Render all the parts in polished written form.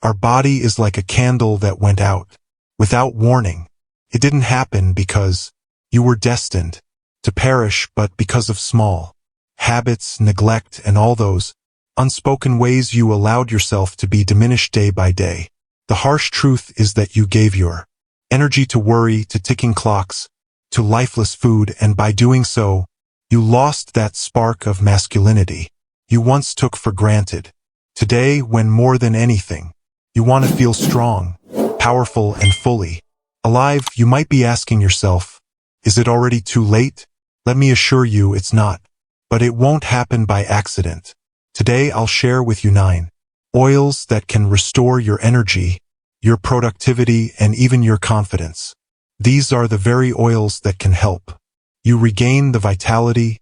Our body is like a candle that went out without warning. It didn't happen because you were destined to perish, but because of small habits, neglect, and all those unspoken ways you allowed yourself to be diminished day by day. The harsh truth is that you gave your energy to worry, to ticking clocks, to lifeless food, and by doing so, you lost that spark of masculinity you once took for granted. Today, when more than anything, you want to feel strong, powerful, and fully alive, you might be asking yourself, is it already too late? Let me assure you it's not. But it won't happen by accident. Today I'll share with you 9 oils that can restore your energy, your productivity, and even your confidence. These are the very oils that can help you regain the vitality,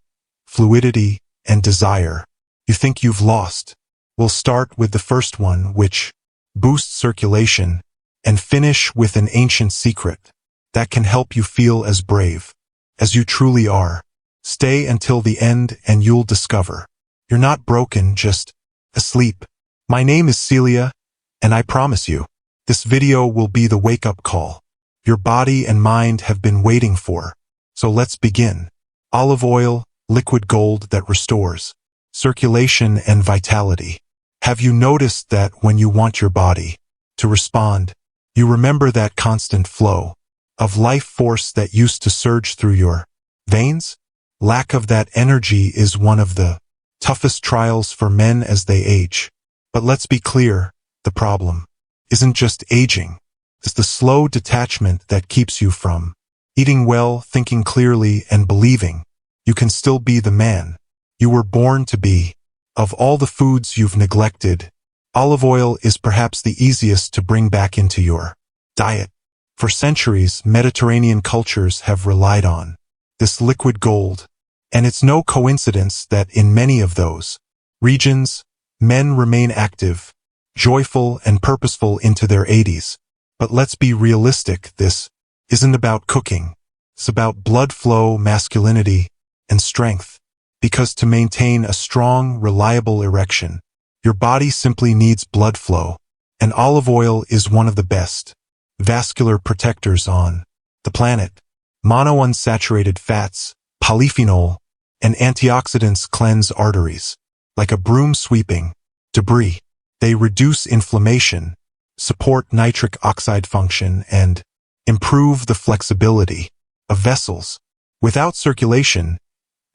fluidity, and desire you think you've lost. We'll start with the first one, which boosts circulation, and finish with an ancient secret that can help you feel as brave as you truly are. Stay until the end and you'll discover you're not broken, just asleep. My name is Celia, and I promise you, this video will be the wake-up call your body and mind have been waiting for. So let's begin. Olive oil, liquid gold that restores circulation and vitality. Have you noticed that when you want your body to respond, you remember that constant flow of life force that used to surge through your veins? Lack of that energy is one of the toughest trials for men as they age. But let's be clear, the problem isn't just aging. It's the slow detachment that keeps you from eating well, thinking clearly, and believing you can still be the man you were born to be. Of all the foods you've neglected, olive oil is perhaps the easiest to bring back into your diet. For centuries, Mediterranean cultures have relied on this liquid gold, and it's no coincidence that in many of those regions, men remain active, joyful, and purposeful into their 80s. But let's be realistic, this isn't about cooking. It's about blood flow, masculinity, and strength. Because to maintain a strong, reliable erection, your body simply needs blood flow, and olive oil is one of the best vascular protectors on the planet. Monounsaturated fats, polyphenol, and antioxidants cleanse arteries like a broom sweeping debris. They reduce inflammation, support nitric oxide function, and improve the flexibility of vessels. Without circulation,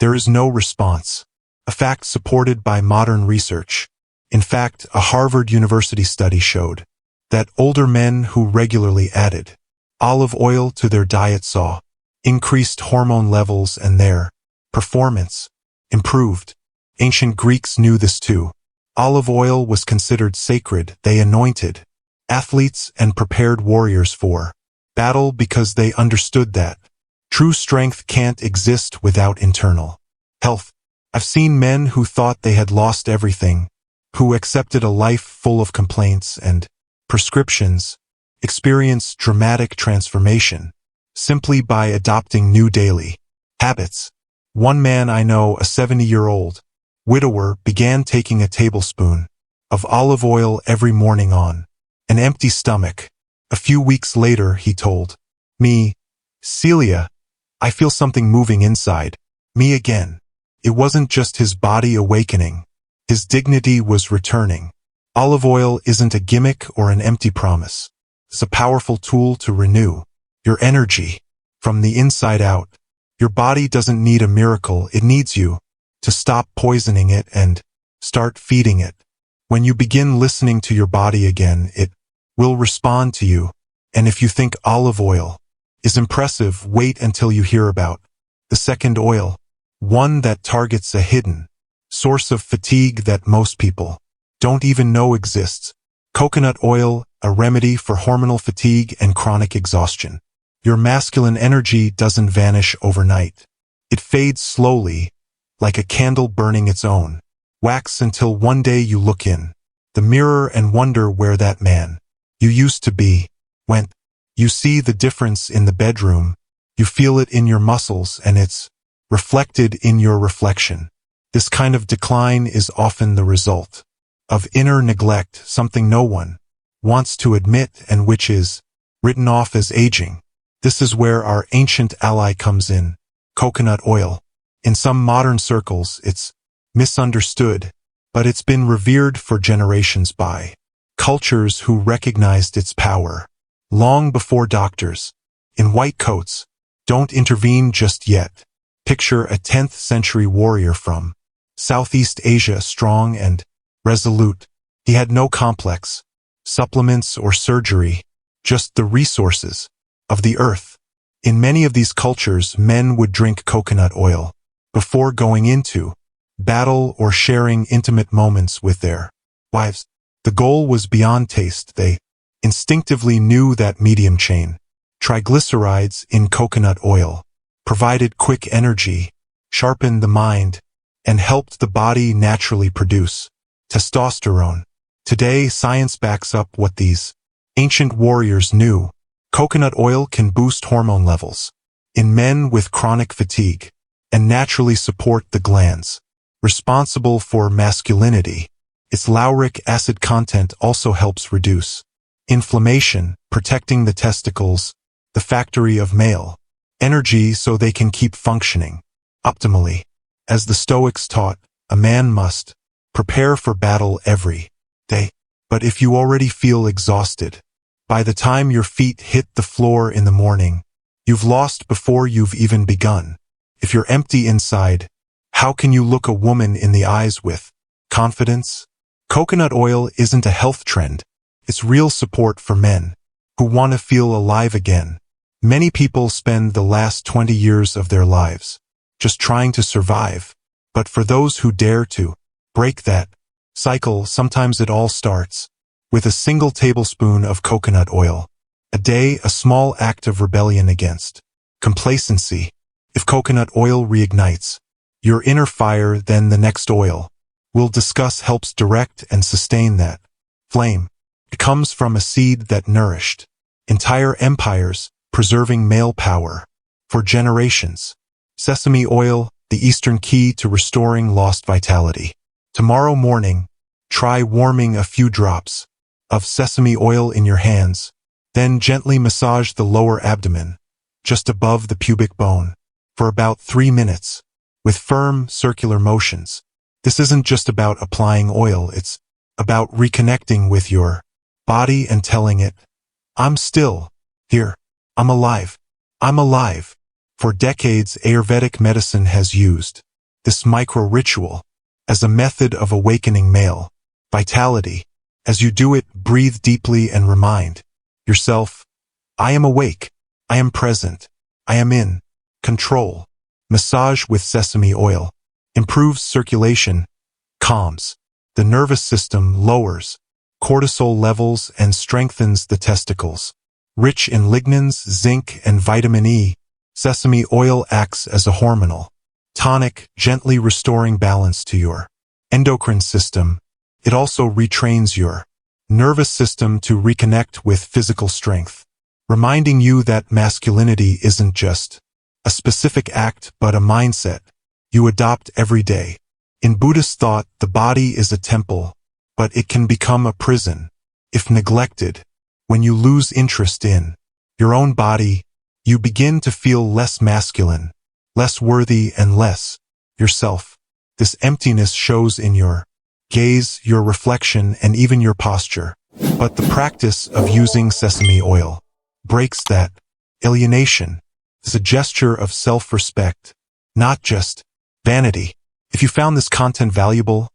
there is no response, a fact supported by modern research. In fact, a Harvard University study showed that older men who regularly added olive oil to their diet saw increased hormone levels and their performance improved. Ancient Greeks knew this too. Olive oil was considered sacred. They anointed athletes and prepared warriors for battle because they understood that true strength can't exist without internal health. I've seen men who thought they had lost everything, who accepted a life full of complaints and prescriptions, experience dramatic transformation simply by adopting new daily habits. One man I know, a 70-year-old widower, began taking a tablespoon of olive oil every morning on an empty stomach. A few weeks later, he told me, "Celia, I feel something moving inside me again." It wasn't just his body awakening. His dignity was returning. Olive oil isn't a gimmick or an empty promise. It's a powerful tool to renew your energy from the inside out. Your body doesn't need a miracle. It needs you to stop poisoning it and start feeding it. When you begin listening to your body again, it will respond to you. And if you think olive oil is impressive, wait until you hear about the second oil, one that targets a hidden source of fatigue that most people don't even know exists. Coconut oil, a remedy for hormonal fatigue and chronic exhaustion. Your masculine energy doesn't vanish overnight. It fades slowly, like a candle burning its own wax, until one day you look in the mirror and wonder where that man you used to be went. You see the difference in the bedroom, you feel it in your muscles, and it's reflected in your reflection. This kind of decline is often the result of inner neglect, something no one wants to admit and which is written off as aging. This is where our ancient ally comes in, coconut oil. In some modern circles, it's misunderstood, but it's been revered for generations by cultures who recognized its power. Long before doctors, in white coats, don't intervene just yet. Picture a 10th century warrior from Southeast Asia, strong and resolute. He had no complex, supplements or surgery, just the resources of the earth. In many of these cultures, men would drink coconut oil before going into battle or sharing intimate moments with their wives. The goal was beyond taste. They instinctively knew that medium chain triglycerides in coconut oil provided quick energy, sharpened the mind, and helped the body naturally produce testosterone. Today, science backs up what these ancient warriors knew. Coconut oil can boost hormone levels in men with chronic fatigue and naturally support the glands responsible for masculinity. Its lauric acid content also helps reduce inflammation, protecting the testicles, the factory of male energy, so they can keep functioning optimally. As the Stoics taught, a man must prepare for battle every day. But if you already feel exhausted, by the time your feet hit the floor in the morning, you've lost before you've even begun. If you're empty inside, how can you look a woman in the eyes with confidence? Coconut oil isn't a health trend. It's real support for men who want to feel alive again. Many people spend the last 20 years of their lives just trying to survive. But for those who dare to break that cycle, sometimes it all starts with a single tablespoon of coconut oil a day, a small act of rebellion against complacency. If coconut oil reignites your inner fire, then the next oil we'll discuss helps direct and sustain that flame. It comes from a seed that nourished entire empires, preserving male power for generations. Sesame oil, the Eastern key to restoring lost vitality. Tomorrow morning, try warming a few drops of sesame oil in your hands, then gently massage the lower abdomen, just above the pubic bone, for about 3 minutes, with firm, circular motions. This isn't just about applying oil, it's about reconnecting with your body and telling it, I'm still here. I'm alive. I'm alive. For decades, Ayurvedic medicine has used this micro-ritual as a method of awakening male vitality. As you do it, breathe deeply and remind yourself, I am awake. I am present. I am in control. Massage with sesame oil improves circulation, calms the nervous system, lowers cortisol levels, and strengthens the testicles. Rich in lignans, zinc, and vitamin E, sesame oil acts as a hormonal tonic, gently restoring balance to your endocrine system. It also retrains your nervous system to reconnect with physical strength, reminding you that masculinity isn't just a specific act but a mindset you adopt every day. In Buddhist thought, the body is a temple, but it can become a prison if neglected. When you lose interest in your own body, you begin to feel less masculine, less worthy, and less yourself. This emptiness shows in your gaze, your reflection, and even your posture. But the practice of using sesame oil breaks that alienation. It's a gesture of self-respect, not just vanity. If you found this content valuable,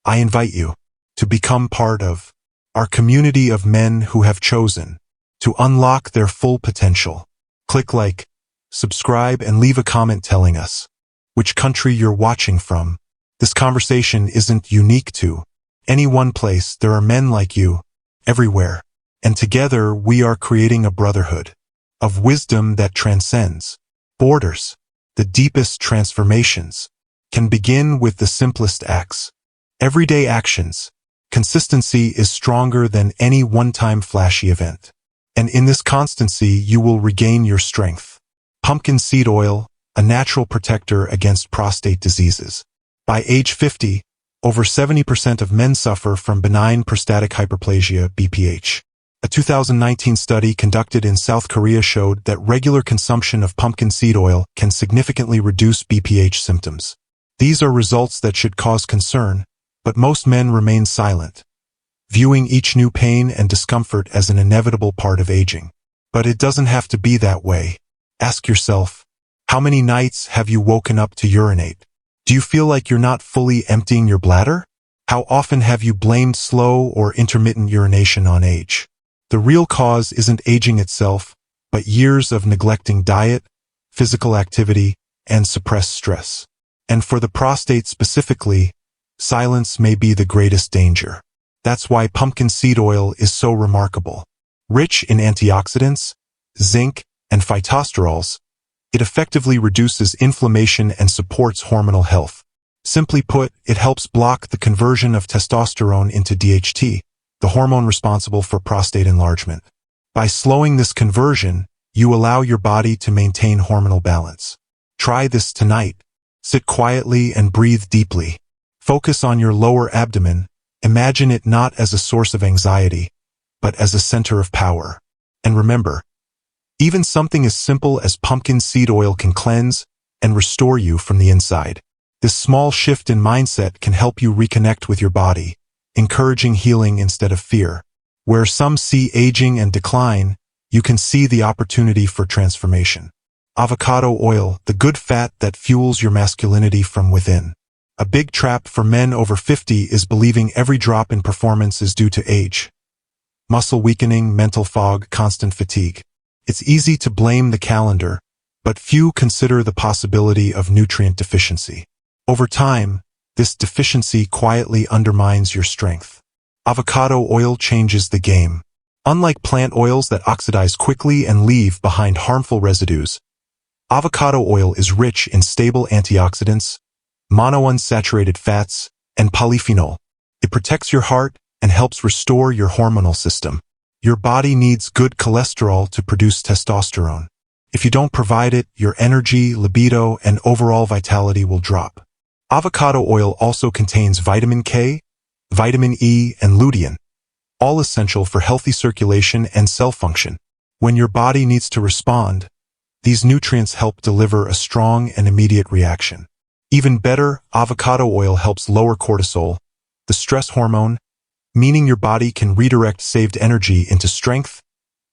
I invite you to become part of our community of men who have chosen to unlock their full potential. Click like, subscribe, and leave a comment telling us which country you're watching from. This conversation isn't unique to any one place. There are men like you everywhere, and together we are creating a brotherhood of wisdom that transcends borders. The deepest transformations can begin with the simplest acts. Everyday actions. Consistency is stronger than any one-time flashy event. And in this constancy, you will regain your strength. Pumpkin seed oil, a natural protector against prostate diseases. By age 50, over 70% of men suffer from benign prostatic hyperplasia (BPH). A 2019 study conducted in South Korea showed that regular consumption of pumpkin seed oil can significantly reduce BPH symptoms. These are results that should cause concern, but most men remain silent, viewing each new pain and discomfort as an inevitable part of aging. But it doesn't have to be that way. Ask yourself, how many nights have you woken up to urinate? Do you feel like you're not fully emptying your bladder? How often have you blamed slow or intermittent urination on age? The real cause isn't aging itself, but years of neglecting diet, physical activity, and suppressed stress. And for the prostate specifically, silence may be the greatest danger. That's why pumpkin seed oil is so remarkable. Rich in antioxidants, zinc, and phytosterols, it effectively reduces inflammation and supports hormonal health. Simply put, it helps block the conversion of testosterone into DHT, the hormone responsible for prostate enlargement. By slowing this conversion, you allow your body to maintain hormonal balance. Try this tonight. Sit quietly and breathe deeply. Focus on your lower abdomen. Imagine it not as a source of anxiety, but as a center of power. And remember, even something as simple as pumpkin seed oil can cleanse and restore you from the inside. This small shift in mindset can help you reconnect with your body, encouraging healing instead of fear. Where some see aging and decline, you can see the opportunity for transformation. Avocado oil, the good fat that fuels your masculinity from within. A big trap for men over 50 is believing every drop in performance is due to age. Muscle weakening, mental fog, constant fatigue. It's easy to blame the calendar, but few consider the possibility of nutrient deficiency. Over time, this deficiency quietly undermines your strength. Avocado oil changes the game. Unlike plant oils that oxidize quickly and leave behind harmful residues, avocado oil is rich in stable antioxidants, monounsaturated fats, and polyphenol. It protects your heart and helps restore your hormonal system. Your body needs good cholesterol to produce testosterone. If you don't provide it, your energy, libido, and overall vitality will drop. Avocado oil also contains vitamin K, vitamin E, and lutein, all essential for healthy circulation and cell function. When your body needs to respond, these nutrients help deliver a strong and immediate reaction. Even better, avocado oil helps lower cortisol, the stress hormone, meaning your body can redirect saved energy into strength,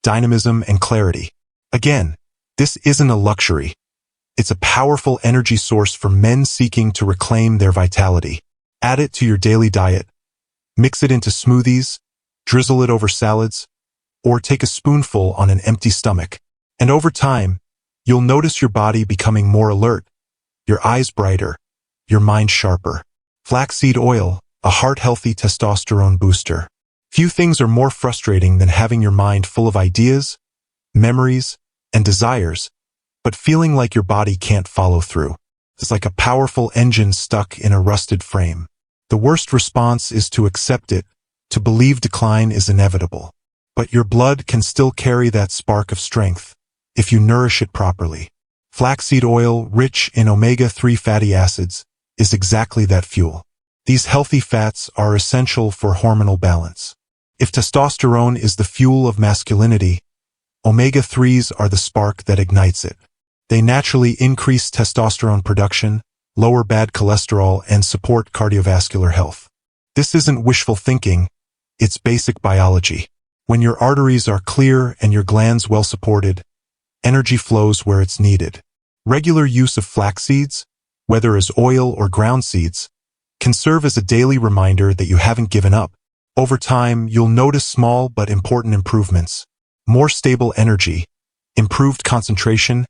dynamism, and clarity. Again, this isn't a luxury. It's a powerful energy source for men seeking to reclaim their vitality. Add it to your daily diet. Mix it into smoothies, drizzle it over salads, or take a spoonful on an empty stomach. And over time, you'll notice your body becoming more alert, your eyes brighter, your mind sharper. Flaxseed oil, a heart-healthy testosterone booster. Few things are more frustrating than having your mind full of ideas, memories, and desires, but feeling like your body can't follow through. It's like a powerful engine stuck in a rusted frame. The worst response is to accept it, to believe decline is inevitable. But your blood can still carry that spark of strength, if you nourish it properly. Flaxseed oil, rich in omega-3 fatty acids, is exactly that fuel. These healthy fats are essential for hormonal balance. If testosterone is the fuel of masculinity, omega-3s are the spark that ignites it. They naturally increase testosterone production, lower bad cholesterol, and support cardiovascular health. This isn't wishful thinking, it's basic biology. When your arteries are clear and your glands well supported, energy flows where it's needed. Regular use of flax seeds, whether as oil or ground seeds, can serve as a daily reminder that you haven't given up. Over time, you'll notice small but important improvements. More stable energy, improved concentration,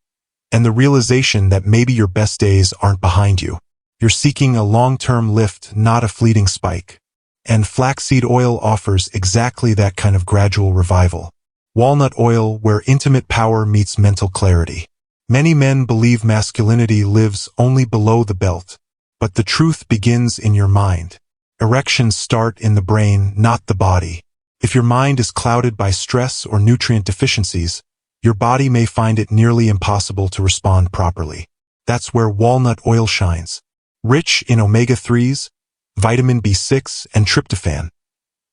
and the realization that maybe your best days aren't behind you. You're seeking a long-term lift, not a fleeting spike. And flaxseed oil offers exactly that kind of gradual revival. Walnut oil, where intimate power meets mental clarity. Many men believe masculinity lives only below the belt, but the truth begins in your mind. Erections start in the brain, not the body. If your mind is clouded by stress or nutrient deficiencies, your body may find it nearly impossible to respond properly. That's where walnut oil shines. Rich in omega-3s, vitamin B6, and tryptophan,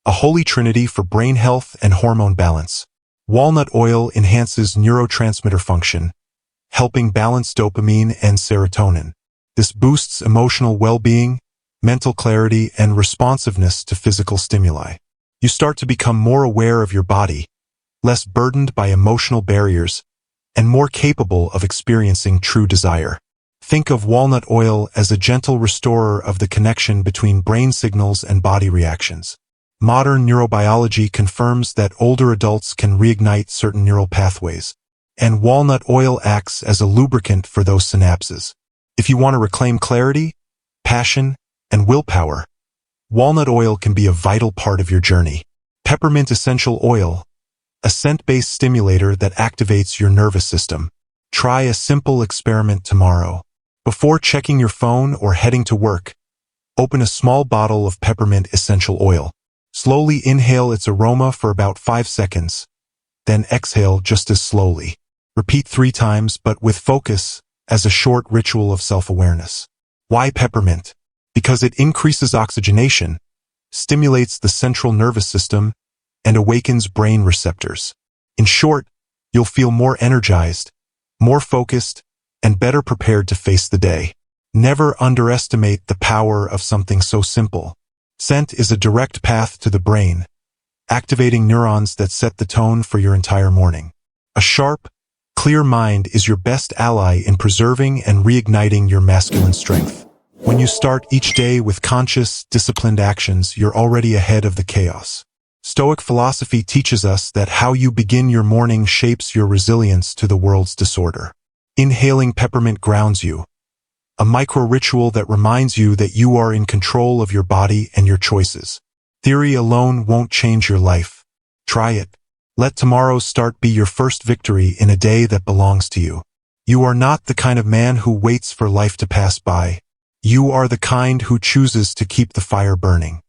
a holy trinity for brain health and hormone balance. Walnut oil enhances neurotransmitter function, helping balance dopamine and serotonin. This boosts emotional well-being, mental clarity, and responsiveness to physical stimuli. You start to become more aware of your body, less burdened by emotional barriers, and more capable of experiencing true desire. Think of walnut oil as a gentle restorer of the connection between brain signals and body reactions. Modern neurobiology confirms that older adults can reignite certain neural pathways, and walnut oil acts as a lubricant for those synapses. If you want to reclaim clarity, passion, and willpower, walnut oil can be a vital part of your journey. Peppermint essential oil, a scent-based stimulator that activates your nervous system. Try a simple experiment tomorrow. Before checking your phone or heading to work, open a small bottle of peppermint essential oil. Slowly inhale its aroma for about 5 seconds, then exhale just as slowly. Repeat 3 times, but with focus, as a short ritual of self-awareness. Why peppermint? Because it increases oxygenation, stimulates the central nervous system, and awakens brain receptors. In short, you'll feel more energized, more focused, and better prepared to face the day. Never underestimate the power of something so simple. Scent is a direct path to the brain, activating neurons that set the tone for your entire morning. A sharp, clear mind is your best ally in preserving and reigniting your masculine strength. When you start each day with conscious, disciplined actions, you're already ahead of the chaos. Stoic philosophy teaches us that how you begin your morning shapes your resilience to the world's disorder. Inhaling peppermint grounds you, a micro-ritual that reminds you that you are in control of your body and your choices. Theory alone won't change your life. Try it. Let tomorrow's start be your first victory in a day that belongs to you. You are not the kind of man who waits for life to pass by. You are the kind who chooses to keep the fire burning.